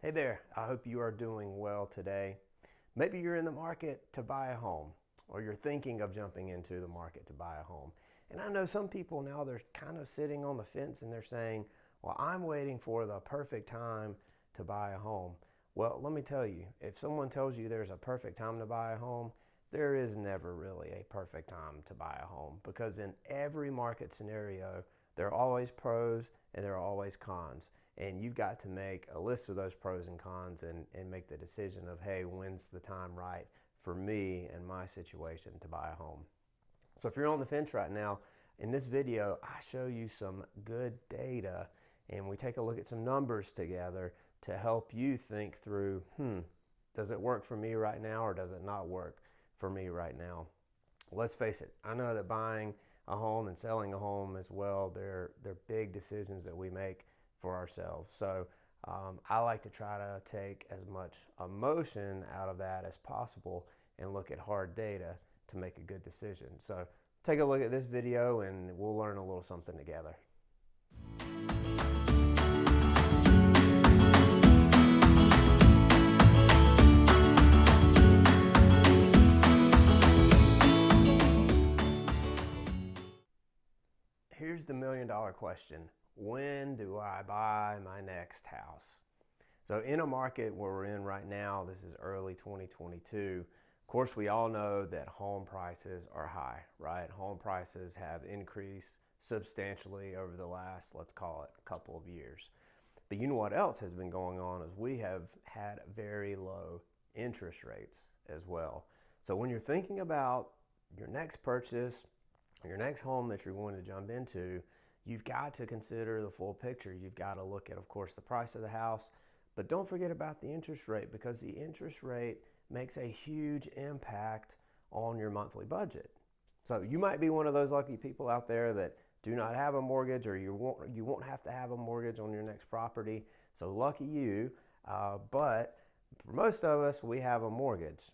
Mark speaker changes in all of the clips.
Speaker 1: Hey there, I hope you are doing well today. Maybe you're in the market to buy a home, or you're thinking of jumping into the market to buy a home. And I know some people now they're kind of sitting on the fence and they're saying, well, I'm waiting for the perfect time to buy a home. Well, let me tell you, if someone tells you there's a perfect time to buy a home, there is never really a perfect time to buy a home because in every market scenario, there are always pros and there are always cons. And you've got to make a list of those pros and cons and make the decision of, hey, when's the time right for me and my situation to buy a home? So if you're on the fence right now, in this video, I show you some good data and we take a look at some numbers together to help you think through, does it work for me right now or does it not work for me right now? Let's face it, I know that buying a home and selling a home as well, they're big decisions that we make for ourselves. So I like to try to take as much emotion out of that as possible and look at hard data to make a good decision. So take a look at this video and we'll learn a little something together. Here's the $1,000,000 question. When do I buy my next house? So in a market where we're in right now, this is early 2022, of course we all know that home prices are high, right? Home prices have increased substantially over the last, let's call it, a couple of years. But you know what else has been going on is we have had very low interest rates as well. So when you're thinking about your next purchase, your next home that you're going to jump into, you've got to consider the full picture. You've got to look at, of course, the price of the house, but don't forget about the interest rate because the interest rate makes a huge impact on your monthly budget. So you might be one of those lucky people out there that do not have a mortgage or you won't have to have a mortgage on your next property. So lucky you, but for most of us, we have a mortgage.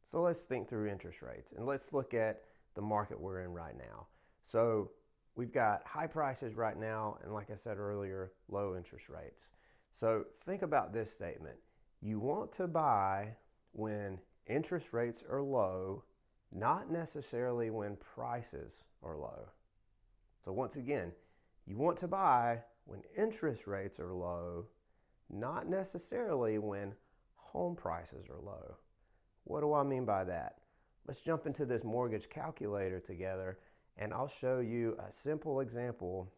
Speaker 1: So let's think through interest rates and let's look at the market we're in right now. So we've got high prices right now, and like I said earlier, low interest rates. So think about this statement. You want to buy when interest rates are low, not necessarily when prices are low. So once again, you want to buy when interest rates are low, not necessarily when home prices are low. What do I mean by that? Let's jump into this mortgage calculator together and I'll show you a simple example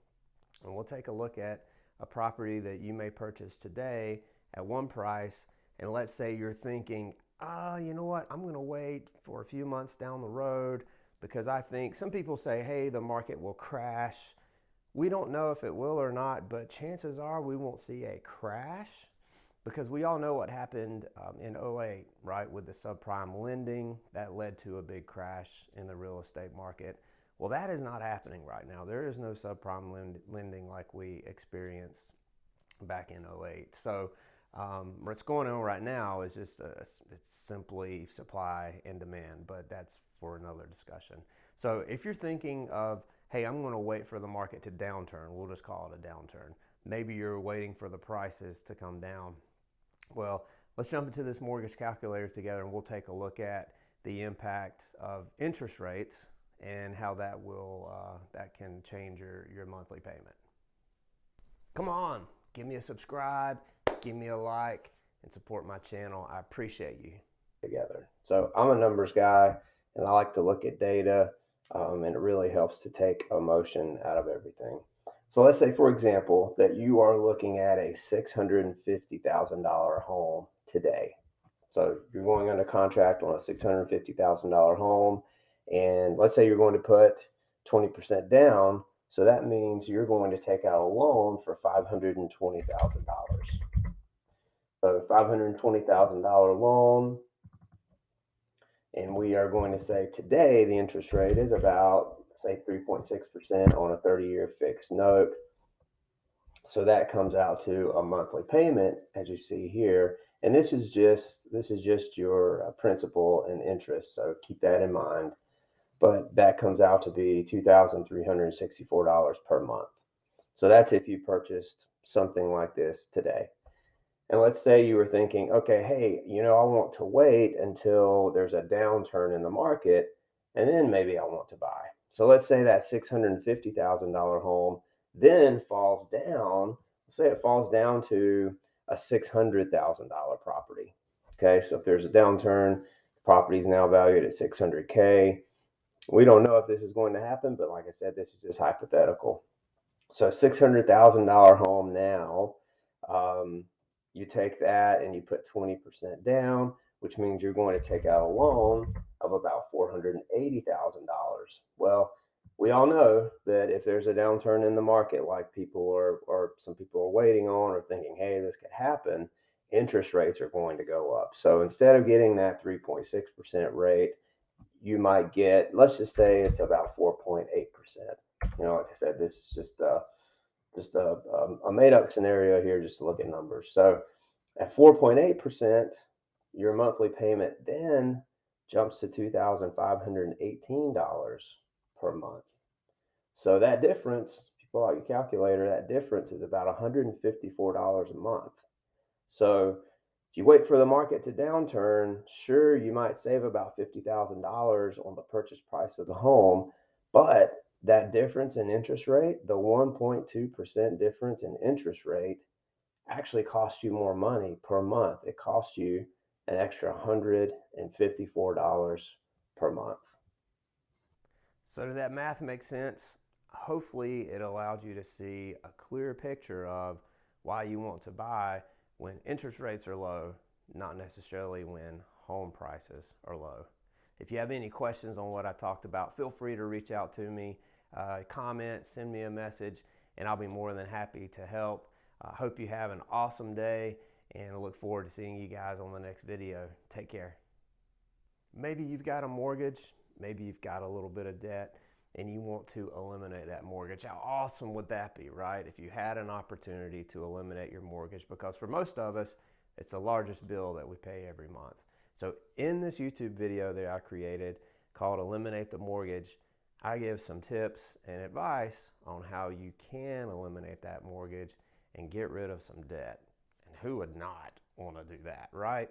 Speaker 1: and we'll take a look at a property that you may purchase today at one price, and let's say you're thinking, you know what, I'm gonna wait for a few months down the road because I think some people say, hey, the market will crash. We don't know if it will or not, but chances are we won't see a crash because we all know what happened in 2008, right, with the subprime lending. That led to a big crash in the real estate market. Well, that is not happening right now. There is no subprime lending like we experienced back in 2008. So what's going on right now is just it's simply supply and demand, but that's for another discussion. So if you're thinking of, hey, I'm going to wait for the market to downturn, we'll just call it a downturn. Maybe you're waiting for the prices to come down. Well, let's jump into this mortgage calculator together and we'll take a look at the impact of interest rates and how that will that can change your monthly payment. Come on, give me a subscribe, give me a like, and support my channel. I appreciate you. Together. So I'm a numbers guy and I like to look at data and it really helps to take emotion out of everything. So let's say, for example, that you are looking at a $650,000 home today. So you're going under contract on a $650,000 home, and let's say you're going to put 20% down. So that means you're going to take out a loan for $520,000. So $520,000 loan, and we are going to say today the interest rate is about, say, 3.6% on a 30-year fixed note. So that comes out to a monthly payment, as you see here. And this is just your principal and interest. So keep that in mind. But that comes out to be $2,364 per month. So that's if you purchased something like this today. And let's say you were thinking, okay, hey, I want to wait until there's a downturn in the market and then maybe I want to buy. So let's say that $650,000 home then falls down. Let's say it falls down to a $600,000 property. Okay, so if there's a downturn, the property is now valued at 600K. We don't know if this is going to happen, but like I said, this is just hypothetical. So $600,000 home now, um, you take that and you put 20% down, which means you're going to take out a loan of about $480,000. Well, we all know that if there's a downturn in the market, like people are, or some people are waiting on or thinking, hey, this could happen, interest rates are going to go up. So instead of getting that 3.6% rate, you might get, let's just say it's about 4.8%. Like I said, this is just a made up scenario here, just to look at numbers. So at 4.8%, your monthly payment then jumps to $2,518 per month. So that difference, if you pull out your calculator, that difference is about $154 a month. So if you wait for the market to downturn, sure, you might save about $50,000 on the purchase price of the home, but that difference in interest rate, the 1.2% difference in interest rate, actually costs you more money per month. It costs you an extra $154 per month. So, does that math make sense? Hopefully, it allowed you to see a clear picture of why you want to buy when interest rates are low, not necessarily when home prices are low. If you have any questions on what I talked about, feel free to reach out to me, comment, send me a message, and I'll be more than happy to help. I hope you have an awesome day, and I look forward to seeing you guys on the next video. Take care. Maybe you've got a mortgage, maybe you've got a little bit of debt, and you want to eliminate that mortgage. How awesome would that be, right? If you had an opportunity to eliminate your mortgage, because for most of us, it's the largest bill that we pay every month. So in this YouTube video that I created called Eliminate the Mortgage, I give some tips and advice on how you can eliminate that mortgage and get rid of some debt. And who would not want to do that, right?